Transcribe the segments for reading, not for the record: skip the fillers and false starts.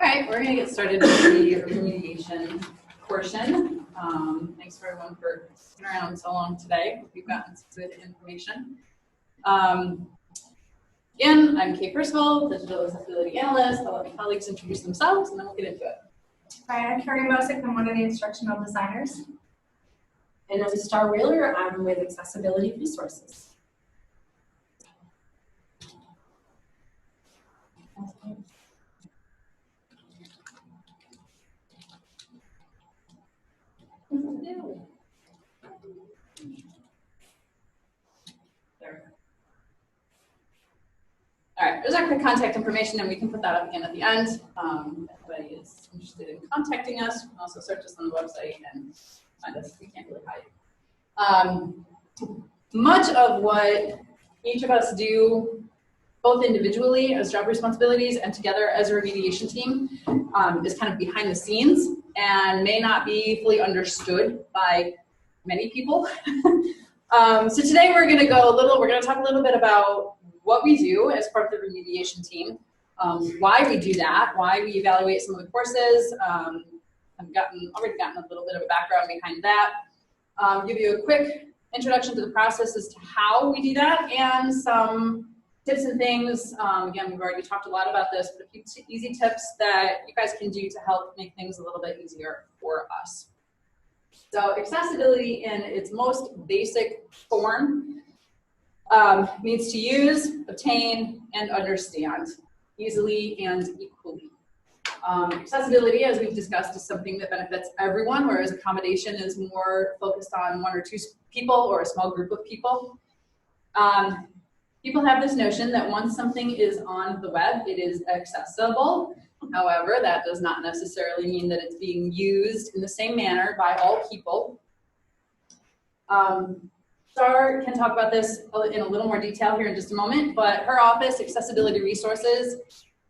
All right, we're going to get started with the remediation portion. Thanks for everyone for sticking around so long today. We've gotten some good information. Again, I'm Kate Percival, Digital Accessibility Analyst. I'll let my colleagues introduce themselves and then we'll get into it. Hi, I'm Carrie Mosick. I'm one of the instructional designers. And I'm Star Wheeler. I'm with Accessibility Resources. All right, there's our quick contact information, and we can put that up again at the end. If anybody is interested in contacting us, you can also search us on the website and find us. We can't really hide. Much of what each of us do, both individually as job responsibilities and together as a remediation team, is kind of behind the scenes and may not be fully understood by many people. So today we're going to talk a little bit about what we do as part of the remediation team, why we do that, why we evaluate some of the courses. I've already gotten a little bit of a background behind that. Give you a quick introduction to the process as to how we do that, and some tips and things. Again, we've already talked a lot about this, but a few easy tips that you guys can do to help make things a little bit easier for us. So accessibility in its most basic form means to use, obtain, and understand easily and equally. Accessibility, as we've discussed, is something that benefits everyone, whereas accommodation is more focused on one or two people or a small group of people. People have this notion that once something is on the web, it is accessible. However, that does not necessarily mean that it's being used in the same manner by all people. Star can talk about this in a little more detail here in just a moment, but her office, Accessibility Resources,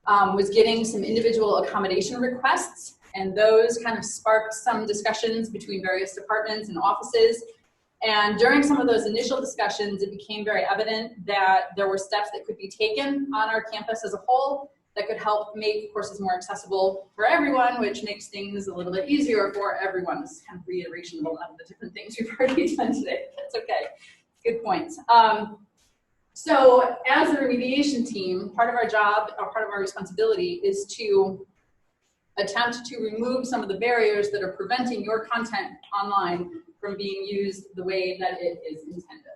was getting some individual accommodation requests, and those kind of sparked some discussions between various departments and offices. And during some of those initial discussions, it became very evident that there were steps that could be taken on our campus as a whole that could help make courses more accessible for everyone, which makes things a little bit easier for everyone. This is kind of reiteration of a lot of the different things we've already done today. That's okay. Good point. So as a remediation team, part of our job, or part of our responsibility, is to attempt to remove some of the barriers that are preventing your content online from being used the way that it is intended.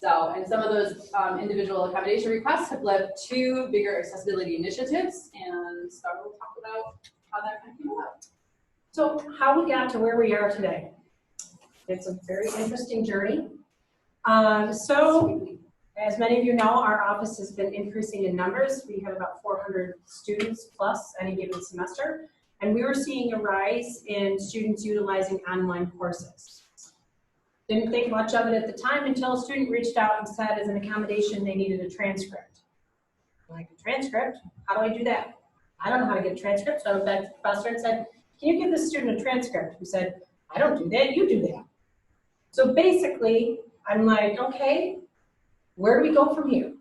So, and some of those individual accommodation requests have led to bigger accessibility initiatives, and Star will talk about how that kind of came about. So how we got to where we are today. It's a very interesting journey. So as many of you know, our office has been increasing in numbers. We have about 400 students plus any given semester, and we were seeing a rise in students utilizing online courses. Didn't think much of it at the time until a student reached out and said as an accommodation they needed a transcript. Like, a transcript? How do I do that? I don't know how to get a transcript, so I went back to the professor and said, can you give this student a transcript? He said, I don't do that, you do that. So basically, I'm like, okay, where do we go from here?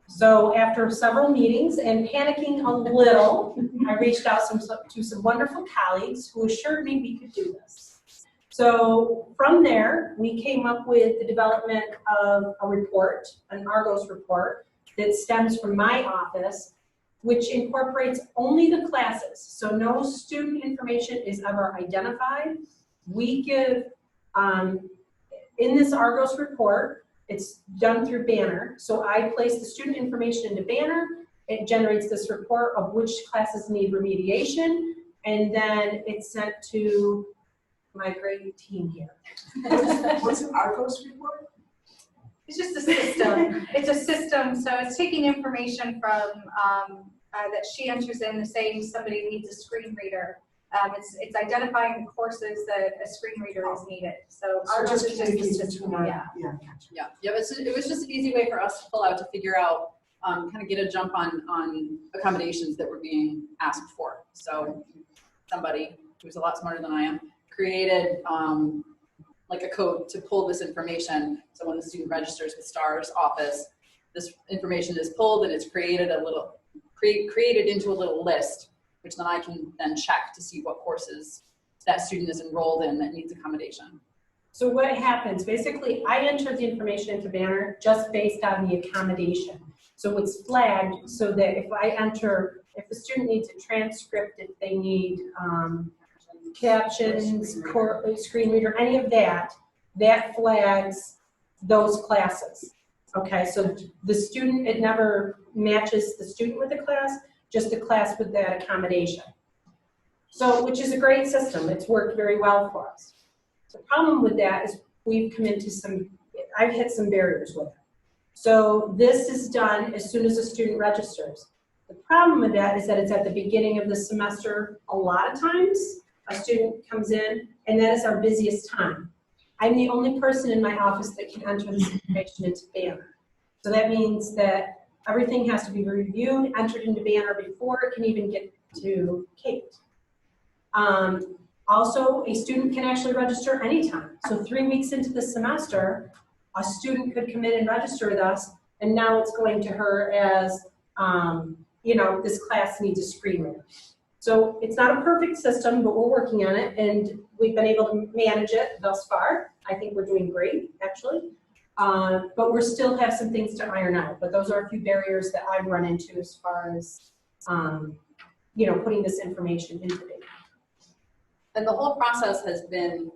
So after several meetings and panicking a little, I reached out to some wonderful colleagues who assured me we could do this. So from there, we came up with the development of a report, an Argos report, that stems from my office, which incorporates only the classes. So no student information is ever identified. We give, in this Argos report, it's done through Banner. So I place the student information into Banner. It generates this report of which classes need remediation, and then it's sent to my great team here. What's an Argos report? It's just a system. It's a system, so it's taking information from that she enters in, saying somebody needs a screen reader. It's identifying the courses that a screen reader is needed. So Argos is just a system. Yeah. It was just an easy way for us to pull out to figure out, kind of get a jump on accommodations that were being asked for. So somebody who's a lot smarter than I am created like a code to pull this information. So when the student registers with Star's office, this information is pulled and it's created created into a little list which then I can then check to see what courses that student is enrolled in that needs accommodation. So what happens, basically, I enter the information into Banner just based on the accommodation. So it's flagged so that if I enter, if the student needs a transcript, if they need captions, screen reader, any of that, that flags those classes. Okay, so the student, it never matches the student with the class, just the class with that accommodation. So, which is a great system. It's worked very well for us. The problem with that is we've come into I've hit some barriers with it. So this is done as soon as a student registers. The problem with that is that it's at the beginning of the semester a lot of times. A student comes in, and that is our busiest time. I'm the only person in my office that can enter this information into Banner. So that means that everything has to be reviewed, entered into Banner before it can even get to Kate. Also, a student can actually register anytime. So 3 weeks into the semester, a student could come in and register with us, and now it's going to her as, you know, this class needs a screen reader. So it's not a perfect system, but we're working on it, and we've been able to manage it thus far. I think we're doing great, actually. But we still have some things to iron out. But those are a few barriers that I've run into as far as, you know, putting this information into data. And the whole process has been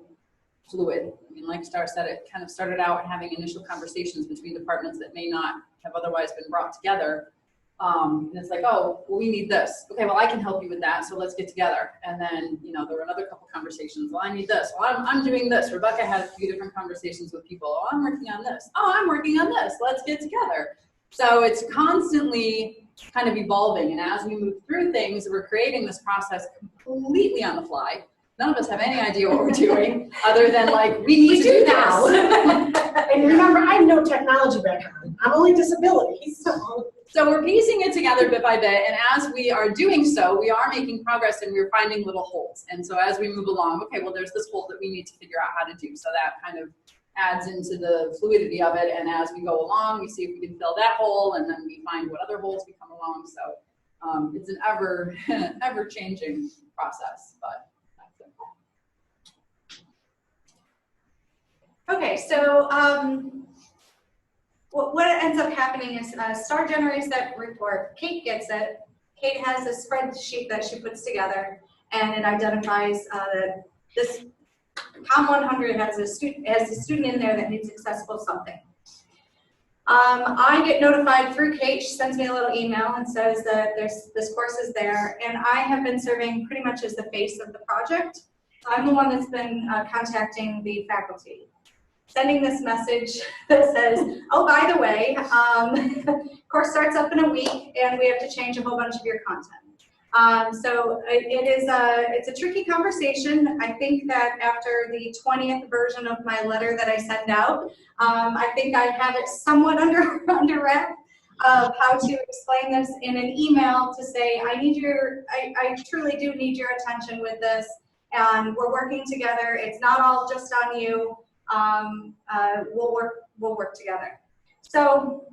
fluid. I mean, like Star said, it kind of started out having initial conversations between departments that may not have otherwise been brought together. And it's like, oh, well, we need this. Okay, well, I can help you with that, so let's get together. And then, you know, there were another couple conversations. Well, I need this. Well, I'm doing this. Rebecca had a few different conversations with people. Oh, I'm working on this. Oh, I'm working on this. Let's get together. So it's constantly kind of evolving. And as we move through things, we're creating this process completely on the fly. None of us have any idea what we're doing other than like, we need to do now. And remember, I have no technology background. I'm only disability. So we're piecing it together bit by bit, and as we are doing so, we are making progress and we're finding little holes. And so as we move along, okay, well, there's this hole that we need to figure out how to do. So that kind of adds into the fluidity of it. And as we go along, we see if we can fill that hole, and then we find what other holes we come along. So it's an ever-changing process, but that's it. Okay, so what ends up happening is Star generates that report, Kate gets it, Kate has a spreadsheet that she puts together, and it identifies that this COM 100 has a student in there that needs accessible something. I get notified through Kate. She sends me a little email and says that this course is there, and I have been serving pretty much as the face of the project. I'm the one that's been contacting the faculty, sending this message that says, oh, by the way, course starts up in a week and we have to change a whole bunch of your content. So it's a tricky conversation. I think that after the 20th version of my letter that I send out, I think I have it somewhat under wrap of how to explain this in an email to say, I truly do need your attention with this, and we're working together. It's not all just on you. We'll work together. So,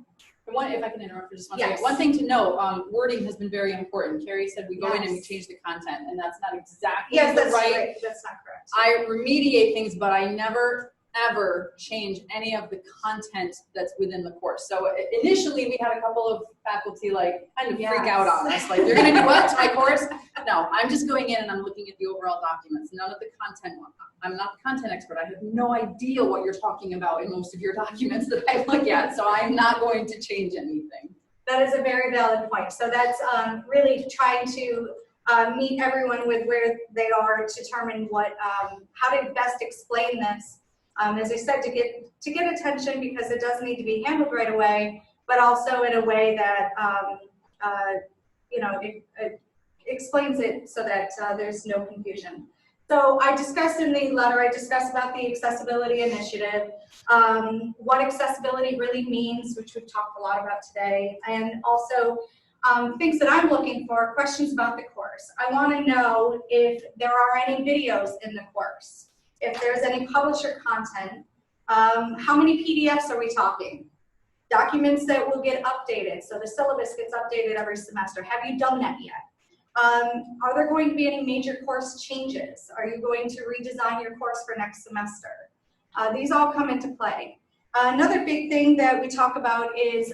if I can interrupt for just one yes. second. One thing to note, wording has been very important. Carrie said we go in and we change the content, and that's not exactly that's right. right. That's not correct. I remediate things, but I never ever change any of the content that's within the course. So initially we had a couple of faculty like kind of freak out on us, like you're gonna do what to my course? No, I'm just going in and I'm looking at the overall documents, none of the content. I'm not the content expert. I have no idea what you're talking about in most of your documents that I look at, so I'm not going to change anything. That is a very valid point. So that's really trying to meet everyone with where they are, determine what, how to best explain this. As I said, to get attention, because it does need to be handled right away, but also in a way that it explains it so that there's no confusion. So I discussed in the letter, I discussed about the accessibility initiative, what accessibility really means, which we've talked a lot about today, and also things that I'm looking for, questions about the course. I want to know if there are any videos in the course, if there's any publisher content, how many PDFs are we talking? Documents that will get updated, so the syllabus gets updated every semester. Have you done that yet? Are there going to be any major course changes? Are you going to redesign your course for next semester? These all come into play. Another big thing that we talk about is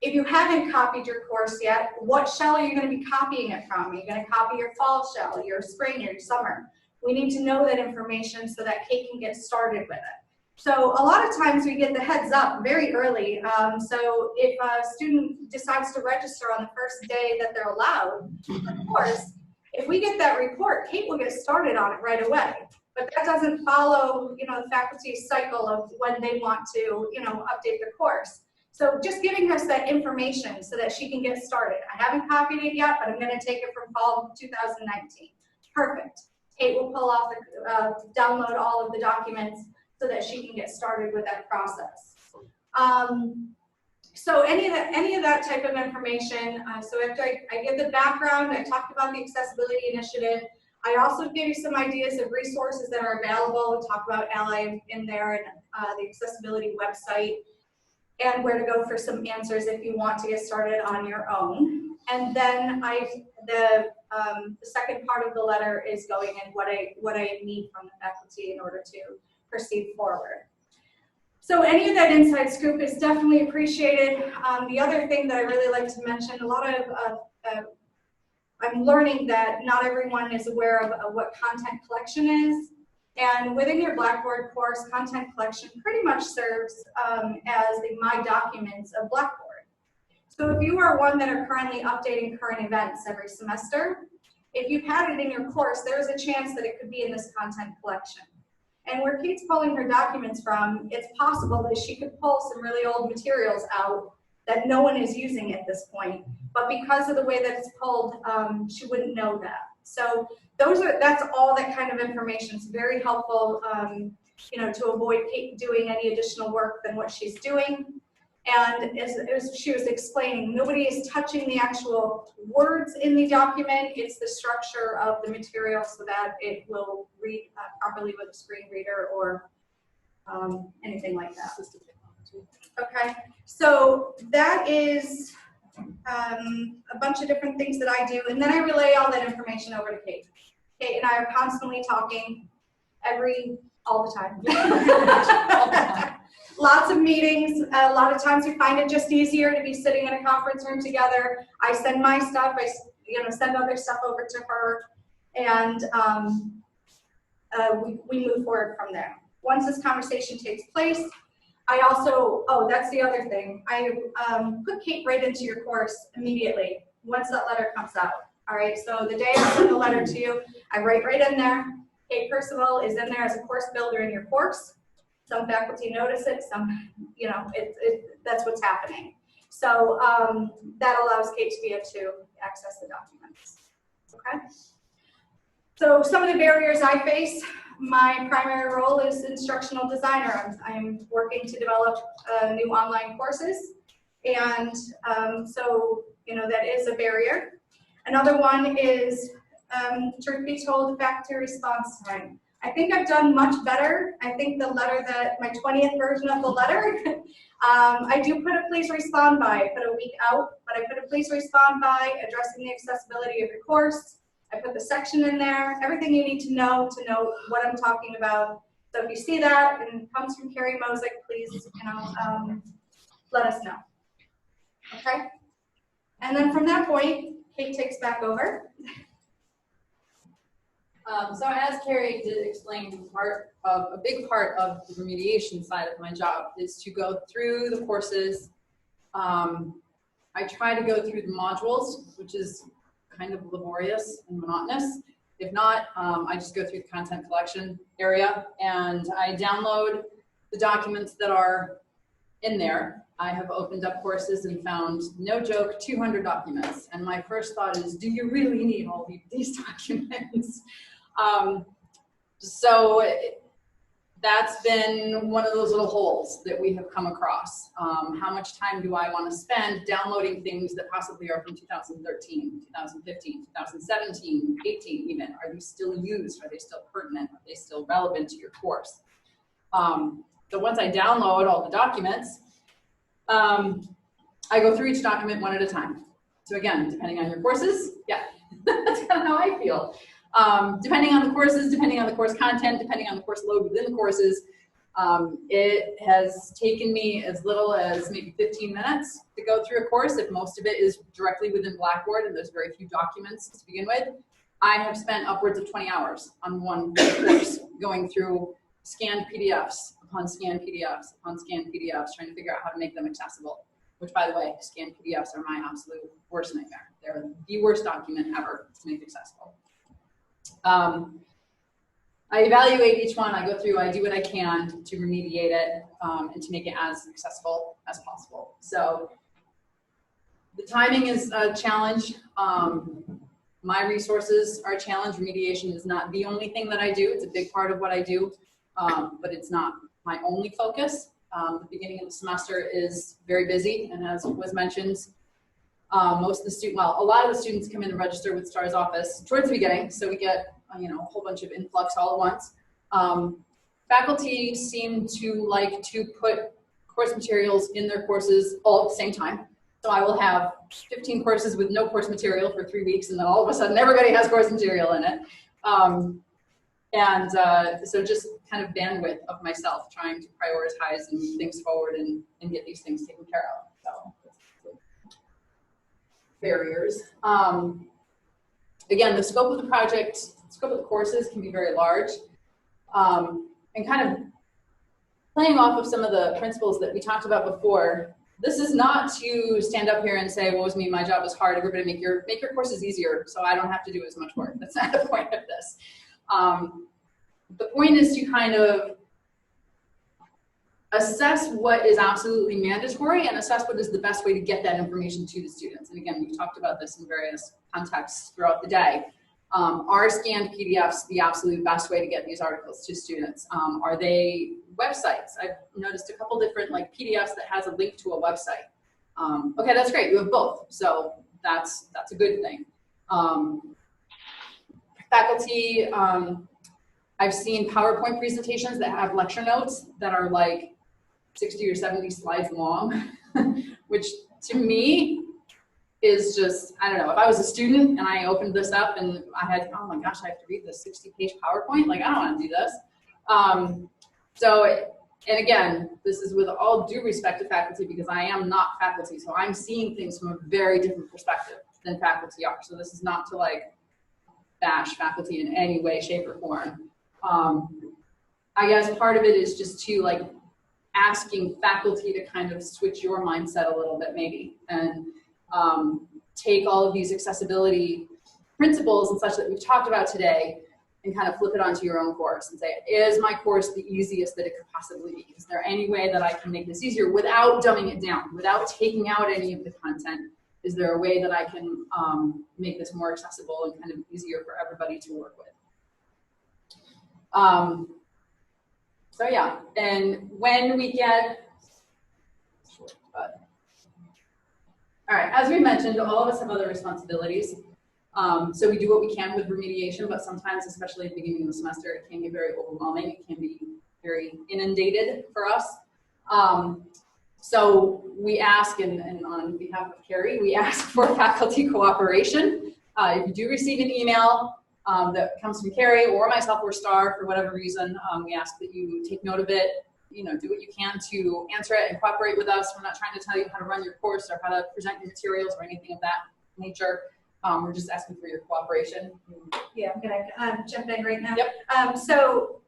if you haven't copied your course yet, what shell are you going to be copying it from? Are you going to copy your fall shell, your spring, your summer? We need to know that information so that Kate can get started with it. So a lot of times we get the heads up very early. So if a student decides to register on the first day that they're allowed, of course, if we get that report, Kate will get started on it right away. But that doesn't follow, the faculty's cycle of when they want to, update the course. So just giving us that information so that she can get started. I haven't copied it yet, but I'm going to take it from fall 2019. Perfect. Kate will pull off download all of the documents so that she can get started with that process. So any of that type of information, so after I give the background, I talked about the accessibility initiative. I also give you some ideas of resources that are available. We'll talk about Ally in there and the accessibility website and where to go for some answers if you want to get started on your own. And then the second part of the letter is going in what I need from the faculty in order to proceed forward. So any of that inside scoop is definitely appreciated. The other thing that I really like to mention, I'm learning that not everyone is aware of what content collection is. And within your Blackboard course, content collection pretty much serves as the My Documents of Blackboard. So if you are one that are currently updating current events every semester, if you've had it in your course, there's a chance that it could be in this content collection. And where Kate's pulling her documents from, it's possible that she could pull some really old materials out that no one is using at this point. But because of the way that it's pulled, she wouldn't know that. So that's all that kind of information. It's very helpful, to avoid Kate doing any additional work than what she's doing. And as she was explaining, nobody is touching the actual words in the document. It's the structure of the material so that it will read properly with a screen reader or anything like that. Okay, so that is a bunch of different things that I do, and then I relay all that information over to Kate. Kate and I are constantly talking all the time. Lots of meetings. A lot of times we find it just easier to be sitting in a conference room together. I send my stuff. I send other stuff over to her, and we move forward from there. Once this conversation takes place, I also, that's the other thing. I put Kate right into your course immediately once that letter comes out. All right, so the day I send the letter to you, I write right in there. Kate Percival is in there as a course builder in your course. Some faculty notice it, some, that's what's happening. So that allows Kate to be able to access the documents. Okay. So some of the barriers I face, my primary role is instructional designer. I'm working to develop new online courses. And so, that is a barrier. Another one is, truth be told, faculty response time. I think I've done much better. I think the letter my 20th version of the letter, I do put a please respond by. I put a week out, but I put a please respond by addressing the accessibility of your course. I put the section in there, everything you need to know what I'm talking about. So if you see that and it comes from Carrie Mosick, please, let us know. Okay? And then from that point, Kate takes back over. So as Carrie did explain, a big part of the remediation side of my job is to go through the courses. I try to go through the modules, which is kind of laborious and monotonous. If not, I just go through the content collection area and I download the documents that are in there. I have opened up courses and found, no joke, 200 documents. And my first thought is, do you really need all these documents? So that's been one of those little holes that we have come across. How much time do I want to spend downloading things that possibly are from 2013, 2015, 2017, 18 even? Are these still used? Are they still pertinent? Are they still relevant to your course? So once I download all the documents, I go through each document one at a time. So again, depending on your courses, yeah, that's kind of how I feel. Depending on the courses, depending on the course content, depending on the course load within the courses, it has taken me as little as maybe 15 minutes to go through a course. If most of it is directly within Blackboard and there's very few documents to begin with, I have spent upwards of 20 hours on one course going through scanned PDFs upon scanned PDFs upon scanned PDFs, trying to figure out how to make them accessible. Which, by the way, scanned PDFs are my absolute worst nightmare. They're the worst document ever to make accessible. I evaluate each one, I go through, I do what I can to remediate it and to make it as accessible as possible. So the timing is a challenge. My resources are a challenge. Remediation is not the only thing that I do. It's a big part of what I do, but it's not my only focus. The beginning of the semester is very busy, and as was mentioned, most of the a lot of the students come in and register with STAR's office towards the beginning, so we get a whole bunch of influx all at once. Faculty seem to like to put course materials in their courses all at the same time. So I will have 15 courses with no course material for 3 weeks, and then all of a sudden everybody has course material in it. So just kind of bandwidth of myself trying to prioritize and move things forward and get these things taken care of. So barriers. Again, the scope of the project, scope of the courses can be very large. And kind of playing off of some of the principles that we talked about before, this is not to stand up here and say, woe is me, my job is hard, everybody make your courses easier so I don't have to do as much work. That's not the point of this. The point is to kind of assess what is absolutely mandatory and assess what is the best way to get that information to the students. And again, we've talked about this in various contexts throughout the day. Are scanned PDFs the absolute best way to get these articles to students? Are they websites? I've noticed a couple different PDFs that has a link to a website. Okay, that's great, you have both. So that's a good thing. Faculty, I've seen PowerPoint presentations that have lecture notes that are like 60 or 70 slides long, which to me is just, I don't know, if I was a student and I opened this up and I had, oh my gosh, I have to read this 60-page PowerPoint, I don't want to do this. And again, this is with all due respect to faculty because I am not faculty, so I'm seeing things from a very different perspective than faculty are. So this is not to bash faculty in any way, shape, or form. I guess part of it is just to asking faculty to kind of switch your mindset a little bit maybe and take all of these accessibility principles and such that we've talked about today and kind of flip it onto your own course and say, is my course the easiest that it could possibly be? Is there any way that I can make this easier without dumbing it down, without taking out any of the content? Is there a way that I can make this more accessible and kind of easier for everybody to work with? So yeah, and when we get, all right, as we mentioned, all of us have other responsibilities. So we do what we can with remediation, but sometimes, especially at the beginning of the semester, it can be very overwhelming. It can be very inundated for us. So we ask, and on behalf of Carrie, we ask for faculty cooperation. If you do receive an email that comes from Carrie or myself or Star for whatever reason, we ask that you take note of it, do what you can to answer it and cooperate with us. We're not trying to tell you how to run your course or how to present your materials or anything of that nature. We're just asking for your cooperation. Yeah, I'm gonna jump in right now. Yep. So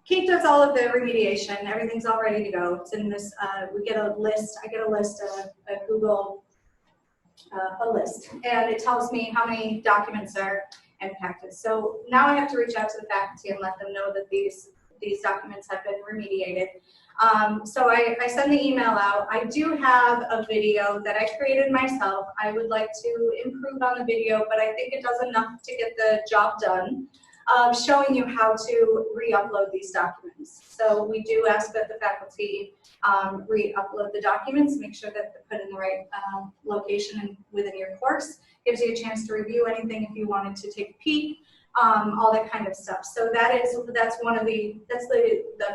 Kate does all of the remediation. Everything's all ready to go. It's in this, we get a list. I get a list, a Google, a list. And it tells me how many documents are impacted. So now I have to reach out to the faculty and let them know that these documents have been remediated. So I send the email out. I do have a video that I created myself. I would like to improve on the video, but I think it does enough to get the job done, showing you how to re-upload these documents. So we do ask that the faculty re-upload the documents, make sure that they're put in the right location and within your course. Gives you a chance to review anything if you wanted to take a peek. All that kind of stuff. So that's the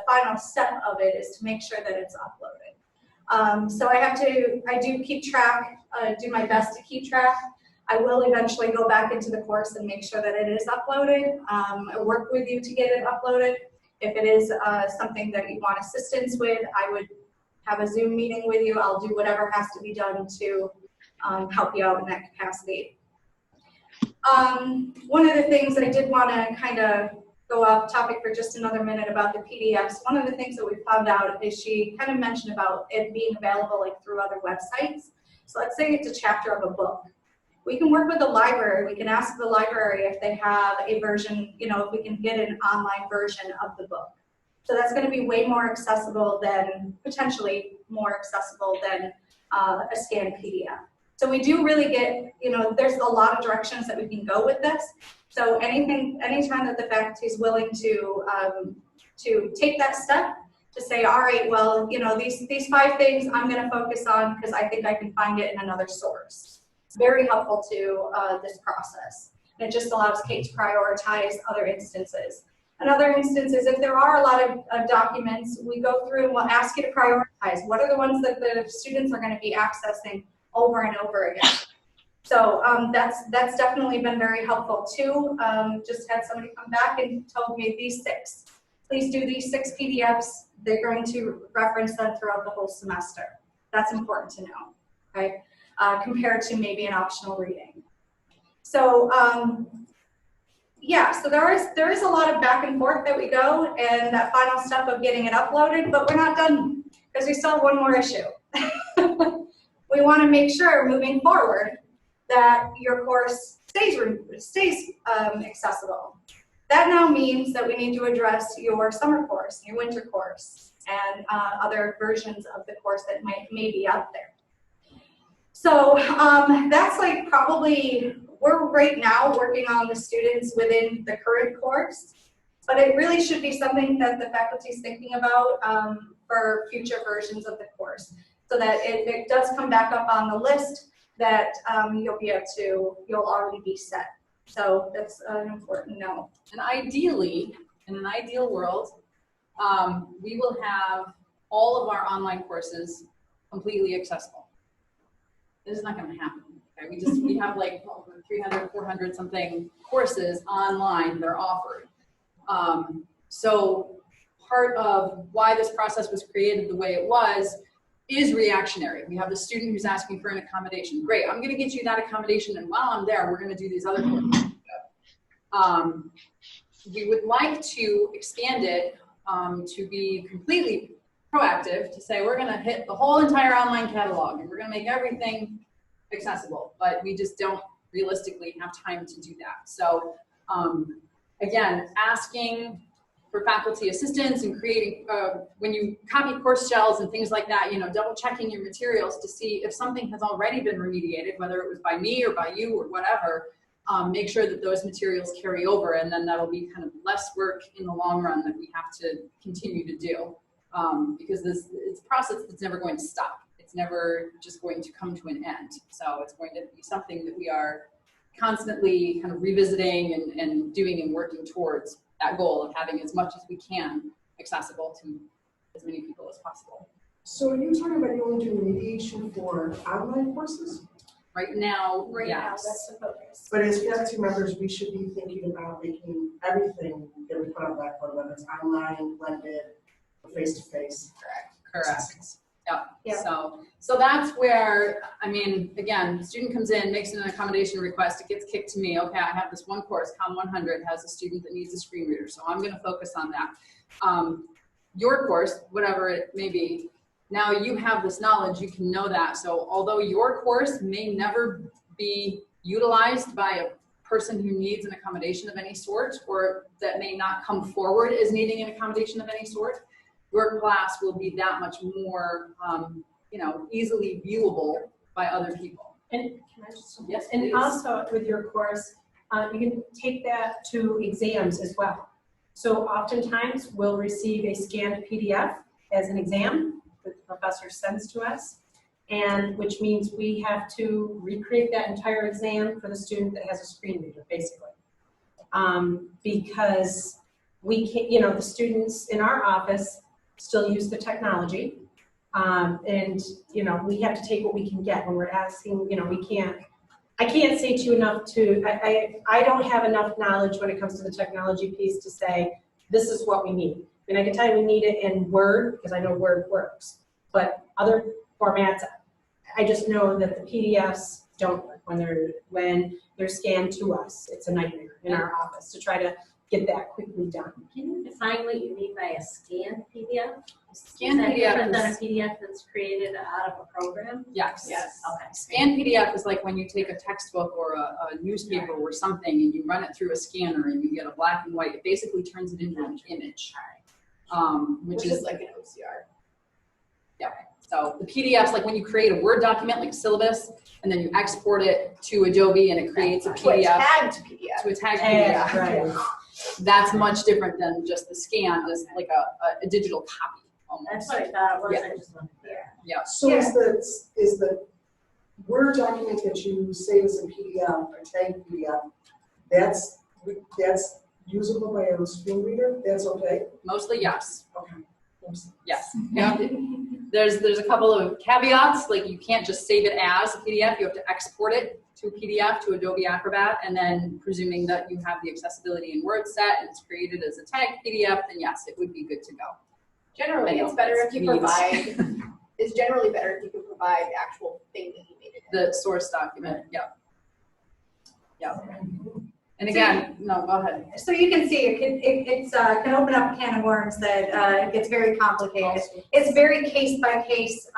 final step of it, is to make sure that it's uploaded. So I do keep track, do my best to keep track. I will eventually go back into the course and make sure that it is uploaded. I work with you to get it uploaded. If it is something that you want assistance with, I would have a Zoom meeting with you. I'll do whatever has to be done to help you out in that capacity. One of the things that I did want to kind of go off topic for just another minute about the PDFs. One of the things that we found out is she kind of mentioned about it being available like through other websites. So let's say it's a chapter of a book. We can work with the library. We can ask the library if they have a version, you know, if we can get an online version of the book. So that's going to be way more accessible than, potentially more accessible than a scanned PDF. So we do really get, you know, there's a lot of directions that we can go with this. So anytime that the faculty is willing to take that step to say, all right, well, you know, these 5 things I'm going to focus on because I think I can find it in another source. It's very helpful to this process. And it just allows Kate to prioritize other instances. Another instance is if there are a lot of documents, we go through and we'll ask you to prioritize. What are the ones that the students are going to be accessing over and over again? So that's definitely been very helpful too. Just had somebody come back and told me these 6. Please do these 6 PDFs. They're going to reference them throughout the whole semester. That's important to know, okay? Compared to maybe an optional reading. So yeah, so there is a lot of back and forth that we go, and that final step of getting it uploaded, but we're not done because we still have one more issue. We want to make sure moving forward that your course stays accessible. That now means that we need to address your summer course, your winter course, and other versions of the course that may be out there. So that's like probably, we're right now working on the students within the current course, but it really should be something that the faculty is thinking about for future versions of the course, so that it does come back up on the list that you'll already be set. So that's an important note. And ideally, in an ideal world, we will have all of our online courses completely accessible. This is not going to happen. Okay? We have like 300, 400 something courses online that are offered. So part of why this process was created the way it was is reactionary. We have the student who's asking for an accommodation. Great, I'm going to get you that accommodation, and while I'm there, we're going to do these other courses. We would like to expand it to be completely proactive, to say we're going to hit the whole entire online catalog and we're going to make everything accessible, but we just don't realistically have time to do that. So again, asking for faculty assistance and creating, when you copy course shells and things like that, you know, double checking your materials to see if something has already been remediated, whether it was by me or by you or whatever. Make sure that those materials carry over, and then that'll be kind of less work in the long run that we have to continue to do, because it's a process that's never going to stop. It's never just going to come to an end. So it's going to be something that we are constantly kind of revisiting and doing and working towards that goal of having as much as we can accessible to as many people as possible. So are you talking about you only do remediation for online courses? Right now, Right yes. now, that's the focus. But as faculty members, we should be thinking about making everything that we put on Blackboard, whether it's online, blended, or face-to-face. Correct. Yep. Yeah. So that's where, I mean, again, the student comes in, makes an accommodation request, it gets kicked to me. Okay, I have this one course, COM 100, has a student that needs a screen reader, so I'm going to focus on that. Your course, whatever it may be, now you have this knowledge, you can know that. So although your course may never be utilized by a person who needs an accommodation of any sort, or that may not come forward as needing an accommodation of any sort, your class will be that much more, you know, easily viewable by other people. And can I just, yes, and please. also with your course, you can take that to exams as well. So oftentimes we'll receive a scanned PDF as an exam that the professor sends to us, and which means we have to recreate that entire exam for the student that has a screen reader, basically. Because we can't, you know, the students in our office still use the technology, and you know, we have to take what we can get when we're asking. You know, we can't I can't say to you enough I don't have enough knowledge when it comes to the technology piece to say, this is what we need. And I can tell you we need it in Word, because I know Word works. But other formats, I just know that the PDFs don't work when they're scanned to us. It's a nightmare in our office to try to get that quickly done. Can you define what you mean by a scanned PDF? Scanned Is that PDF different than a is, PDF that's created out of a program? yes. Okay. Scanned PDF is like when you take a textbook or a newspaper or something and you run it through a scanner and you get a black and white. It basically turns it into an image, which is like an OCR. Yeah. So the PDFs, like when you create a Word document, like syllabus, and then you export it to Adobe and it creates a PDF. Tagged PDF. To a tagged PDF. Right. That's much different than just the scan, just like a digital copy almost. That's what I thought it was. Yeah. I just wanted to hear. Yeah. So is the Word document that you save as a PDF or tagged PDF, that's usable by a screen reader? That's okay? Mostly yes. Okay. Yes. Yeah. There's a couple of caveats, like you can't just save it as a PDF. You have to export it to a PDF to Adobe Acrobat, and then presuming that you have the accessibility in Word set and it's created as a tagged PDF, then yes, it would be good to go. Generally, it's better if you provide. It's generally better if you can provide the actual thing that you made it. The source document. Yeah. Yeah. And again, no, go ahead. So you can see it can open up a can of worms that gets very complicated. It's very case by case,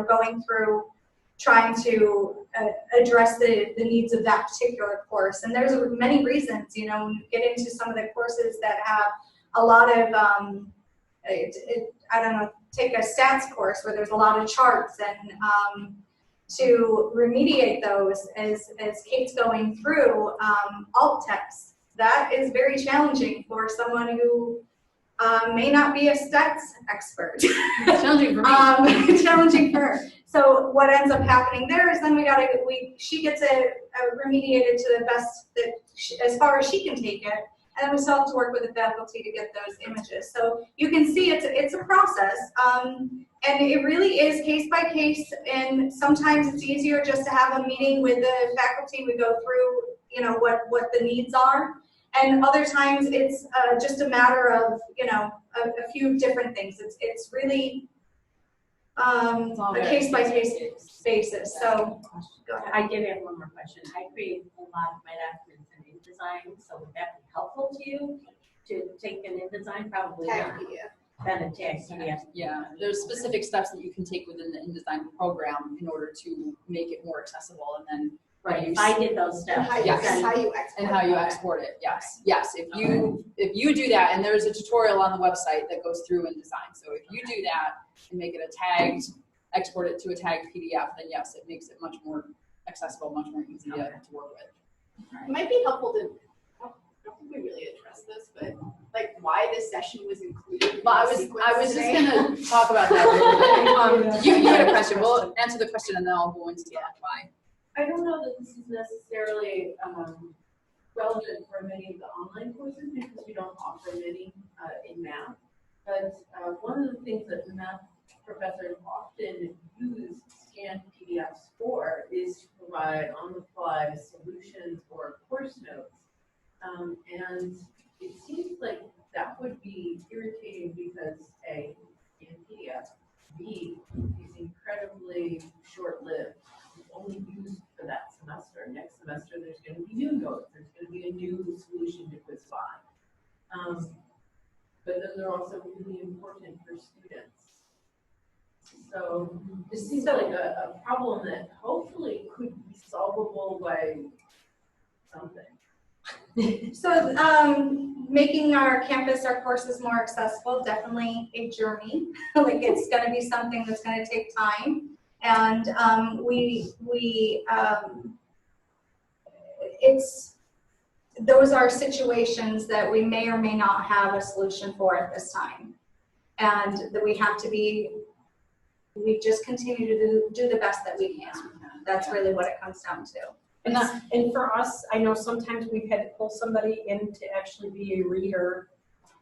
going through trying to address the needs of that particular course. And there's many reasons, when you get into some of the courses that have a lot of, take a stats course where there's a lot of charts and to remediate those as Kate's going through alt text. That is very challenging for someone who may not be a stats expert. Challenging for me. Challenging for her. So what ends up happening there is then she gets remediated to the best as far as she can take it, and then we still have to work with the faculty to get those images. So you can see it's a process. And it really is case by case, and sometimes it's easier just to have a meeting with the faculty. We go through, what the needs are, and other times it's just a matter of, a few different things. It's really a case by case basis. So, go ahead. I did have one more question. I create a lot of my documents in InDesign, so would that be helpful to you to take an InDesign? Probably Tagged not. PDF. Then a tagged PDF. Yeah, there's specific steps that you can take within the InDesign program in order to make it more accessible, and then Right. If I did those steps. How you, Yes. then- how you export and how you export it. Yes, yes. If you do that, and there's a tutorial on the website that goes through InDesign. So if you do that and make it a tagged, export it to a tagged PDF, then yes, it makes it much more accessible, much more easy to work with. It might be helpful to. I don't think we really addressed this, but like why this session was included. But I was just gonna talk about that a little bit. You had a question. We'll answer the question and then I'll go into why. I don't know that this is necessarily relevant for many of the online courses because we don't offer many in math. But one of the things that math professors often use scanned PDFs for is to provide on-the-fly solutions or course notes. And it seems like that would be irritating because A, scanned PDF, B, is incredibly short-lived. It's only used for that semester. Next semester, there's going to be new notes. There's going to be a new solution to quiz 5. But then they're also really important for students. So this seems like a problem that hopefully could be solvable by something. So making our campus, our courses more accessible, definitely a journey. Like it's going to be something that's going to take time. And those are situations that we may or may not have a solution for at this time. And that we just continue to do the best that we can. That's really what it comes down to. And for us, I know sometimes we've had to pull somebody in to actually be a reader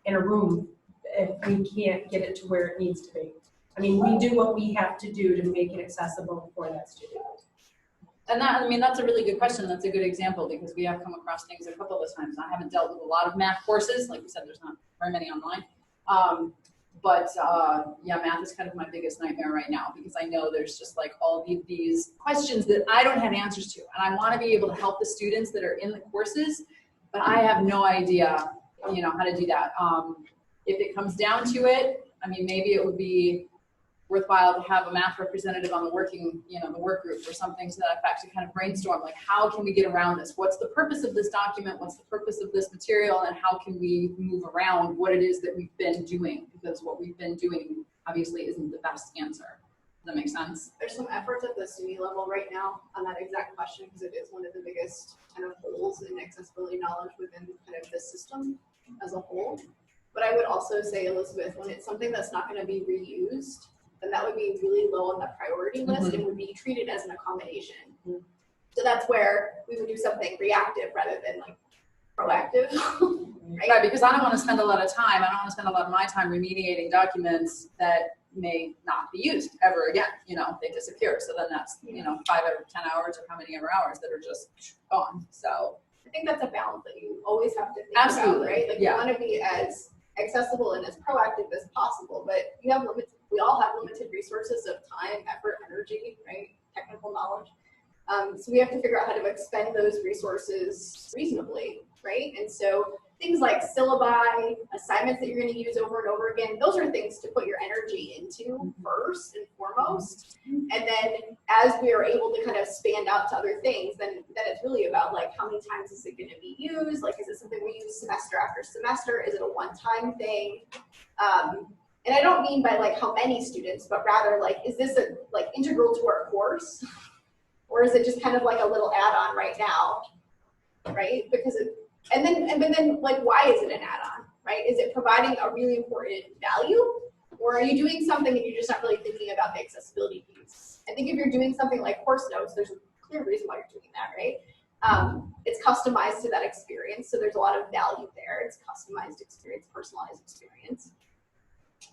in a room if we can't get it to where it needs to be. I mean, we do what we have to do to make it accessible for that student. And that, I mean, that's a really good question. That's a good example because we have come across things a couple of times. I haven't dealt with a lot of math courses. Like we said, there's not very many online. Yeah, math is kind of my biggest nightmare right now because I know there's just like all these questions that I don't have answers to. And I want to be able to help the students that are in the courses, but I have no idea, you know, how to do that. If it comes down to it, I mean, maybe it would be worthwhile to have a math representative on the working, you know, the work group or something to that effect to kind of brainstorm, like, how can we get around this? What's the purpose of this document? What's the purpose of this material? And how can we move around what it is that we've been doing? Because what we've been doing obviously isn't the best answer. Does that make sense? There's some efforts at the SUNY level right now on that exact question because it is one of the biggest kind of holes in accessibility knowledge within kind of the system as a whole. But I would also say, Elizabeth, when it's something that's not going to be reused, then that would be really low on the priority list and would be treated as an accommodation. So that's where we would do something reactive rather than like proactive. Right, because I don't want to spend a lot of time, I don't want to spend a lot of my time remediating documents that may not be used ever again. You know, they disappear. So then that's, you know, 5 or 10 hours or how many ever hours that are just gone. So I think that's a balance that you always have to think absolutely about, right? Like yeah. You want to be as accessible and as proactive as possible, but you have limited, we all have limited resources of time, effort, energy, right? Technical knowledge. So we have to figure out how to expend those resources reasonably, right? And so things like syllabi, assignments that you're going to use over and over again, those are things to put your energy into first and foremost. And then as we are able to kind of expand out to other things, then it's really about like how many times is it going to be used? Like, is it something we use semester after semester? Is it a one-time thing? And I don't mean by like how many students, but rather like, is this a like integral to our course? Or is it just kind of like a little add-on right now, right? Because but then like, why is it an add-on, right? Is it providing a really important value? Or are you doing something and you're just not really thinking about the accessibility piece? I think if you're doing something like course notes, there's a clear reason why you're doing that, right? It's customized to that experience, so there's a lot of value there. It's customized experience, personalized experience.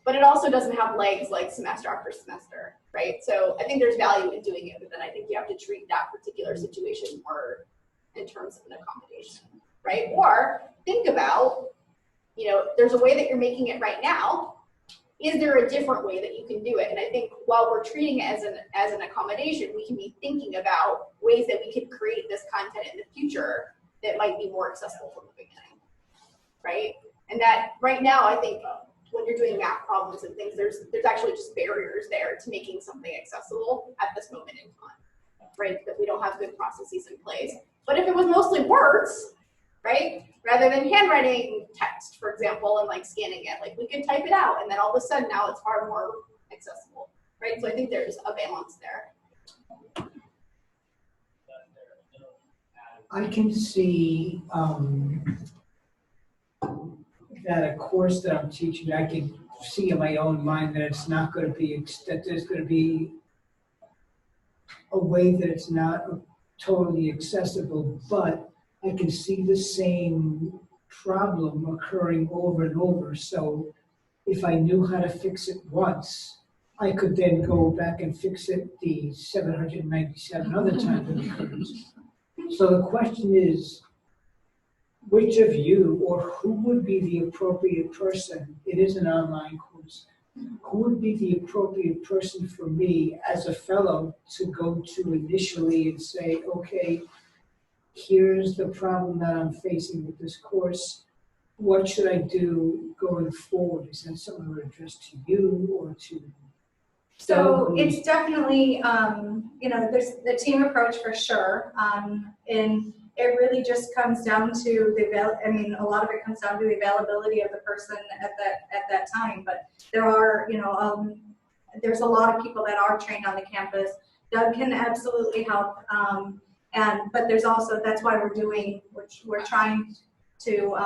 But it also doesn't have legs like semester after semester, right? So I think there's value in doing it, but then I think you have to treat that particular situation more in terms of an accommodation, right? Or think about, you know, there's a way that you're making it right now. Is there a different way that you can do it? And I think while we're treating it as an accommodation, we can be thinking about ways that we can create this content in the future that might be more accessible from the beginning, right? And that right now, I think when you're doing math problems and things, there's actually just barriers there to making something accessible at this moment in time, right? That we don't have good processes in place. But if it was mostly words, right? Rather than handwriting text, for example, and like scanning it, like we could type it out and then all of a sudden now it's far more accessible, right? So I think there's a balance there. I can see that a course that I'm teaching, I can see in my own mind that it's not going to be, that there's going to be a way that it's not totally accessible, but I can see the same problem occurring over and over. So if I knew how to fix it once, I could then go back and fix it the 797 other times it occurs. So the question is, which of you or who would be the appropriate person? It is an online course. Who would be the appropriate person for me as a fellow to go to initially and say, okay, here's the problem that I'm facing with this course. What should I do going forward? Is that something that addressed to you or to? So it's definitely, you know, there's the team approach for sure. And it really just comes down to a lot of it comes down to the availability of the person at that time. But there are, you know, there's a lot of people that are trained on the campus. Doug can absolutely help. But there's also, that's why we're trying to,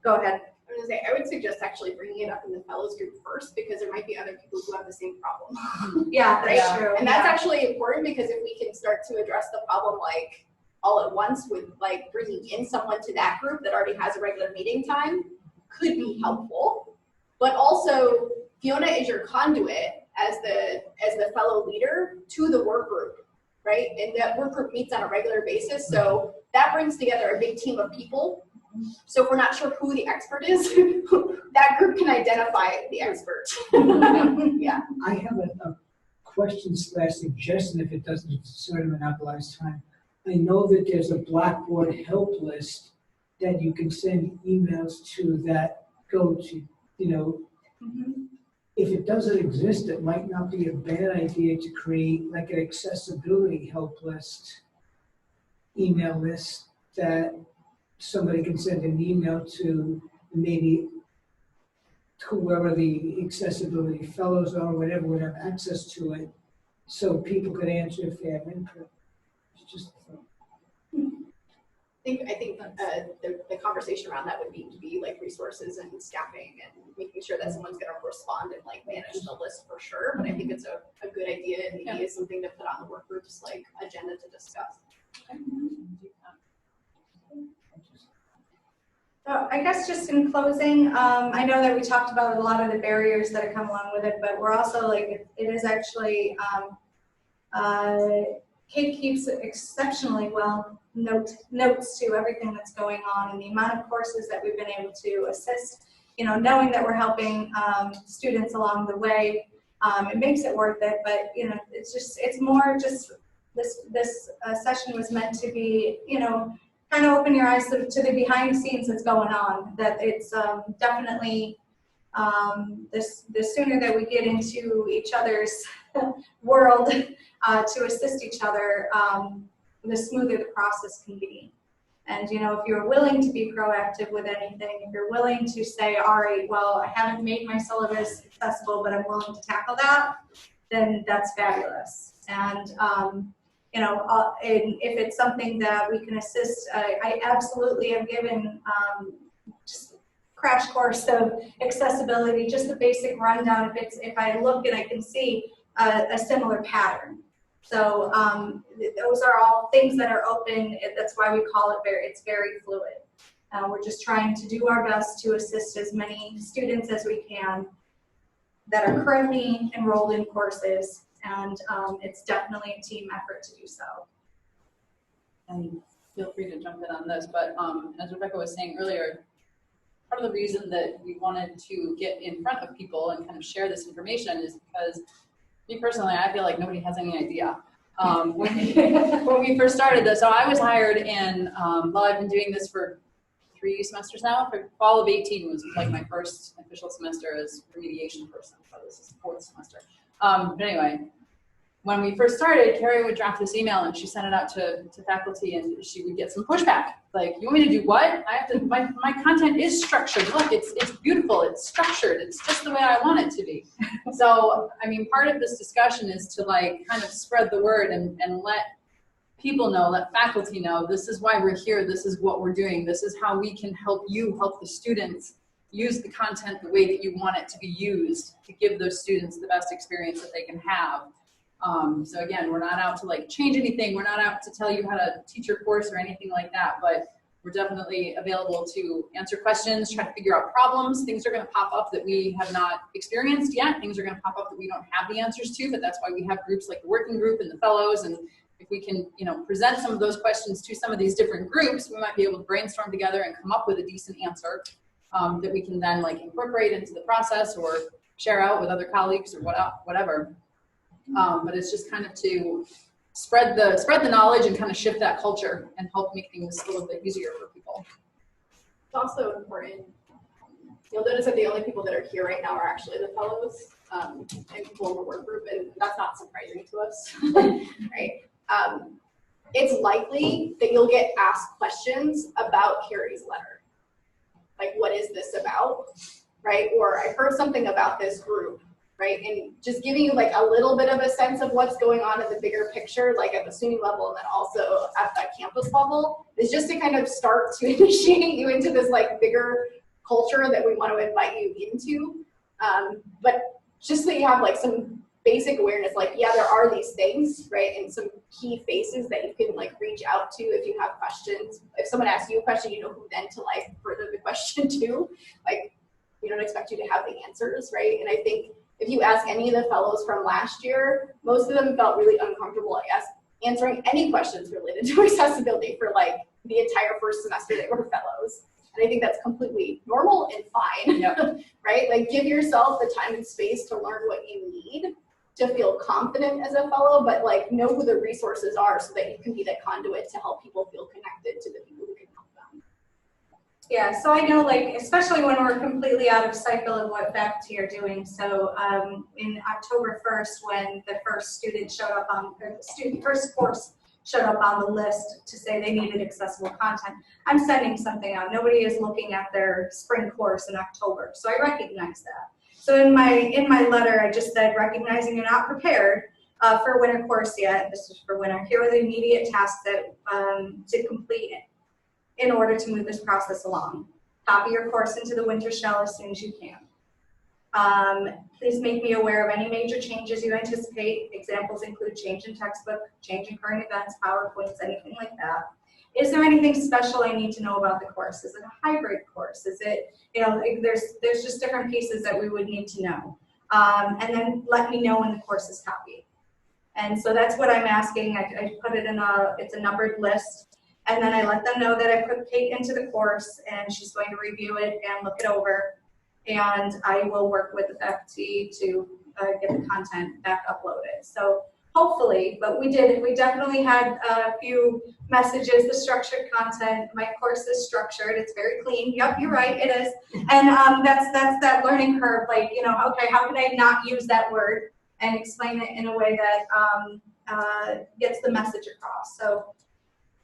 go ahead. I was gonna say, I would suggest actually bringing it up in the fellows group first because there might be other people who have the same problem. Yeah, that's right? true. And that's actually important because if we can start to address the problem like all at once with like bringing in someone to that group that already has a regular meeting time could be helpful. But also Fiona is your conduit as the fellow leader to the work group, right? And that work group meets on a regular basis. So that brings together a big team of people. So if we're not sure who the expert is, that group can identify the expert. Yeah. I have a question / suggestion if it doesn't sort of monopolize time. I know that there's a Blackboard help list that you can send emails to that go to, if it doesn't exist, it might not be a bad idea to create like an accessibility help list, email list that somebody can send an email to, maybe whoever the accessibility fellows are, whatever, would have access to it, so people could answer if they have input. It's just a thought. I think the conversation around that would need to be like resources and staffing and making sure that someone's going to respond and like manage the list for sure. But I think it's a good idea and maybe is something to put on the work group's like agenda to discuss. So I guess just in closing, I know that we talked about a lot of the barriers that come along with it, but we're also like, it is actually, Kate keeps exceptionally well notes to everything that's going on, and the amount of courses that we've been able to assist, knowing that we're helping students along the way, it makes it worth it. But it's more just this session was meant to be, kind of open your eyes to the behind the scenes that's going on. That it's definitely the sooner that we get into each other's world to assist each other, the smoother the process can be. And if you're willing to be proactive with anything, if you're willing to say, all right, well, I haven't made my syllabus accessible, but I'm willing to tackle that, then that's fabulous. And and if it's something that we can assist, I absolutely have given just crash course of accessibility, just the basic rundown. If I look and I can see a similar pattern. So those are all things that are open. That's why we call it it's very fluid. We're just trying to do our best to assist as many students as we can that are currently enrolled in courses, and it's definitely a team effort to do so. And feel free to jump in on this, but as Rebecca was saying earlier, part of the reason that we wanted to get in front of people and kind of share this information is because me personally, I feel like nobody has any idea. When we first started this, so I was hired in, well, I've been doing this for 3 semesters now. For fall of 18 was like my first official semester as remediation person. So this is 4th semester. But anyway, when we first started, Carrie would draft this email and she sent it out to faculty, and she would get some pushback. Like, you want me to do what? I have to, my content is structured. Look, it's beautiful, it's structured, it's just the way I want it to be. So, I mean, part of this discussion is to like kind of spread the word and let people know, let faculty know, this is why we're here, this is what we're doing, this is how we can help you help the students use the content the way that you want it to be used to give those students the best experience that they can have. So again, we're not out to like change anything. We're not out to tell you how to teach your course or anything like that, but we're definitely available to answer questions, try to figure out problems. Things are going to pop up that we have not experienced yet. Things are going to pop up that we don't have the answers to, but that's why we have groups like the working group and the fellows. And if we can, present some of those questions to some of these different groups, we might be able to brainstorm together and come up with a decent answer that we can then like incorporate into the process or share out with other colleagues or whatever. But it's just kind of to spread the knowledge and kind of shift that culture and help make things a little bit easier for people. It's also important. You'll notice that the only people that are here right now are actually the fellows and people in the work group, and that's not surprising to us, right? It's likely that you'll get asked questions about Carrie's letter. Like, what is this about, right? Or I heard something about this group. Right, and just giving you like a little bit of a sense of what's going on in the bigger picture, like at the SUNY level and then also at that campus level, is just to kind of start to initiate you into this like bigger culture that we want to invite you into. But just so you have like some basic awareness, like, yeah, there are these things, right, and some key faces that you can like reach out to if you have questions. If someone asks you a question, you know who then to like further the question to. Like, we don't expect you to have the answers, right? And I think if you ask any of the fellows from last year, most of them felt really uncomfortable answering any questions related to accessibility for like the entire first semester they were fellows. And I think that's completely normal and fine, right? Like give yourself the time and space to learn what you need to feel confident as a fellow, but like know who the resources are so that you can be that conduit to help people feel connected to the people who can help them. Yeah, so I know, like, especially when we're completely out of cycle of what faculty are doing. So in October 1st, when the first student showed up on, or the first course showed up on the list to say they needed accessible content, I'm sending something out. Nobody is looking at their spring course in October, so I recognize that. So in my letter, I just said, recognizing you're not prepared for winter course yet. This is for winter. Here are the immediate tasks that to complete in order to move this process along. Copy your course into the winter shell as soon as you can. Please make me aware of any major changes you anticipate. Examples include change in textbook, change in current events, PowerPoints, anything like that. Is there anything special I need to know about the course? Is it a hybrid course? Is it, you know, there's just different pieces that we would need to know. And then let me know when the course is copied. And so that's what I'm asking. I put it in it's a numbered list. And then I let them know that I put Kate into the course and she's going to review it and look it over. And I will work with the faculty to get the content back uploaded. So hopefully, but we definitely had a few messages, the structured content. My course is structured, it's very clean. Yep, you're right, it is. And that's that learning curve, like, you know, okay, how can I not use that word and explain it in a way that gets the message across. So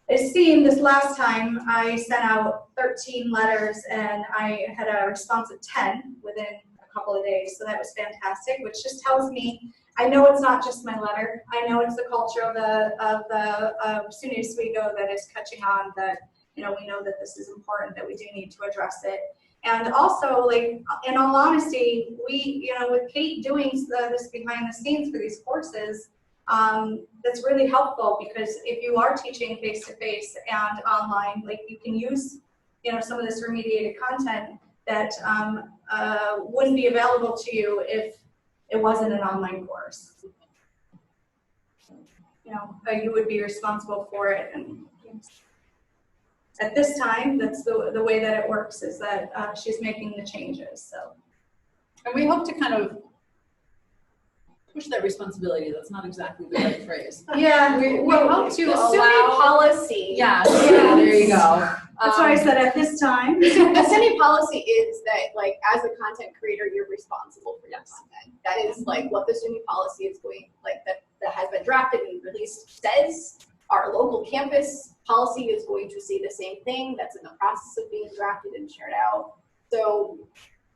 it seemed this last time I sent out 13 letters and I had a response of 10 within a couple of days. So that was fantastic, which just tells me I know it's not just my letter. I know it's the culture of the SUNY Oswego that is catching on, that, you know, we know that this is important, that we do need to address it. And also, like, in all honesty, we, you know, with Kate doing this behind the scenes for these courses, that's really helpful, because if you are teaching face-to-face and online, like, you can use, you know, some of this remediated content that wouldn't be available to you if it wasn't an online course. You know, you would be responsible for it. And at this time, that's the way that it works, is that she's making the changes. So, and we hope to kind of push that responsibility. That's not exactly the right phrase. Yeah, we hope to the allow SUNY policy. Yeah, there you go. That's why I said at this time. The SUNY policy is that, like, as a content creator, you're responsible for your content. That is, like, what the SUNY policy is going, like, that has been drafted and released says. Our local campus policy is going to say the same thing. That's in the process of being drafted and shared out. So,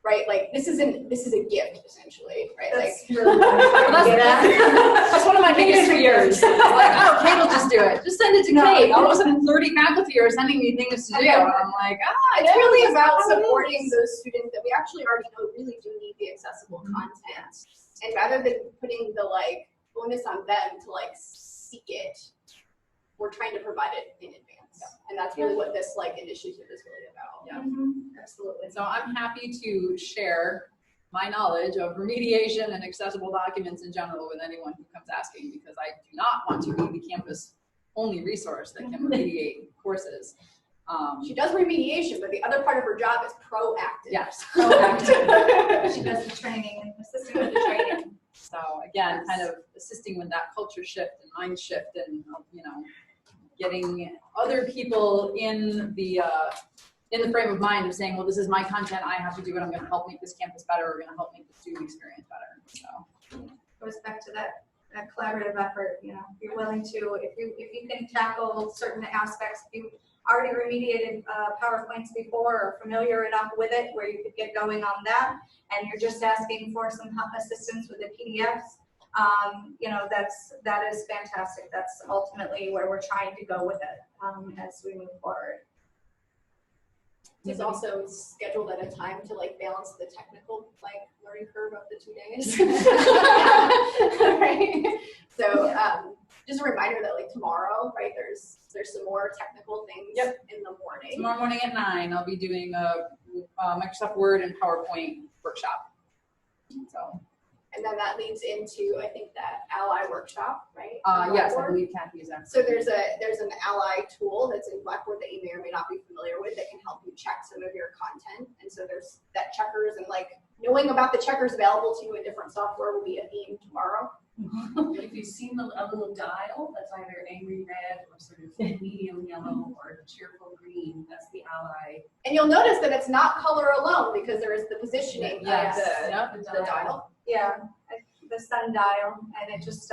right, like, this is a gift, essentially, right? That's like, really that's one of my biggest fears. Like, oh, Kate will just do it. Just send it to Kate. All of a sudden, 30 faculty are sending me things to do. And I'm like, it's really about supporting those students that we actually already know really do need the accessible content. And rather than putting the, like, onus on them to, like, seek it, we're trying to provide it in advance. Yeah. And that's really what this, like, initiative is really about. Yeah, Absolutely. So I'm happy to share my knowledge of remediation and accessible documents in general with anyone who comes asking, because I do not want to be the campus only resource that can remediate courses. She does remediation, but the other part of her job is proactive. Yes, proactive. She does the training and assisting with the training. So again, kind of assisting with that culture shift and mind shift, and, you know, getting other people in the frame of mind of saying, well, this is my content, I have to do it, I'm going to help make this campus better, we're going to help make the student experience better. So goes back to that collaborative effort. You know, if you're willing to, if you can tackle certain aspects, if you already remediated PowerPoints before or familiar enough with it where you could get going on that, and you're just asking for some assistance with the PDFs, you know, that is fantastic. That's ultimately where we're trying to go with it as we move forward. It's also scheduled at a time to, like, balance the technical, like, learning curve of the 2 days. Right? So just a reminder that, like, tomorrow, right, there's some more technical things in the morning. tomorrow morning at 9, I'll be doing a Microsoft Word and PowerPoint workshop. So. And then that leads into, I think, that ally workshop, right? Yes, I Blackboard. believe Kathy is actually. So there's an ally tool that's in Blackboard that you may or may not be familiar with that can help you check some of your content. And so there's that checkers, and like knowing about the checkers available to you in different software will be a theme tomorrow. If you see a little dial that's either angry red or sort of medium yellow or cheerful green, that's the ally. And you'll notice that it's not color alone because there is the positioning Yes. of the dial. Yeah, the sundial, and it just,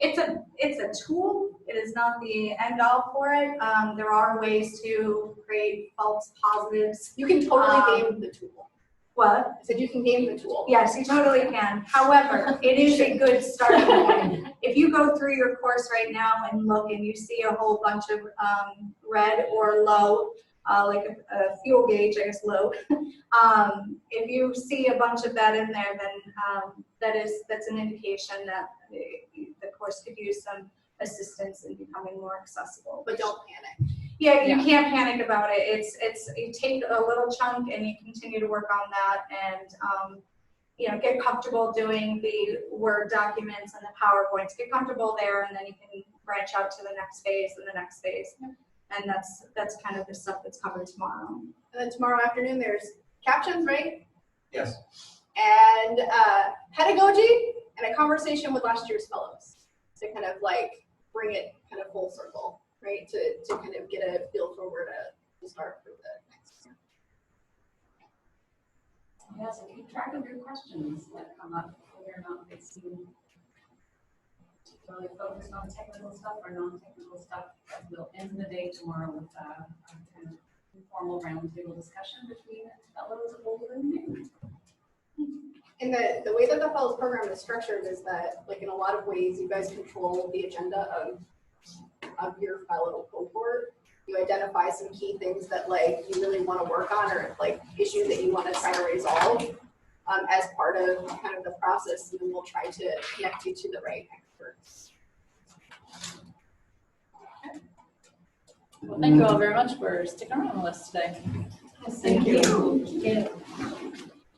it's a tool. It is not the end all for it. There are ways to create false positives. You can totally game the tool. What? I said you can game the tool. Yes, you totally can. However, it is a good starting point. If you go through your course right now and look and you see a whole bunch of red or low, like a fuel gauge, I guess low. If you see a bunch of that in there, then that's an indication that the course could use some assistance in becoming more accessible. But don't panic. Yeah, you can't panic about it. It's you take a little chunk and you continue to work on that, and get comfortable doing the Word documents and the PowerPoints. Get comfortable there, and then you can branch out to the next phase and the next phase. And that's kind of the stuff that's covered tomorrow. And then tomorrow afternoon there's captions, right? Yes. And pedagogy and a conversation with last year's fellows to kind of like bring it kind of full circle, right? To kind of get a feel for where to start for the next year. Yeah, so keep track of your questions that come up, whether or not they seem really focused on technical stuff or non-technical stuff. We'll end the day tomorrow with a kind of informal roundtable discussion between fellows old and new. And the way that the fellows program is structured is that, like, in a lot of ways, you guys control the agenda of your fellow cohort. You identify some key things that, like, you really want to work on, or like issues that you want to try to resolve as part of kind of the process, and then we'll try to connect you to the right experts. Okay. Well, thank you all very much for sticking around with us today. Thank you.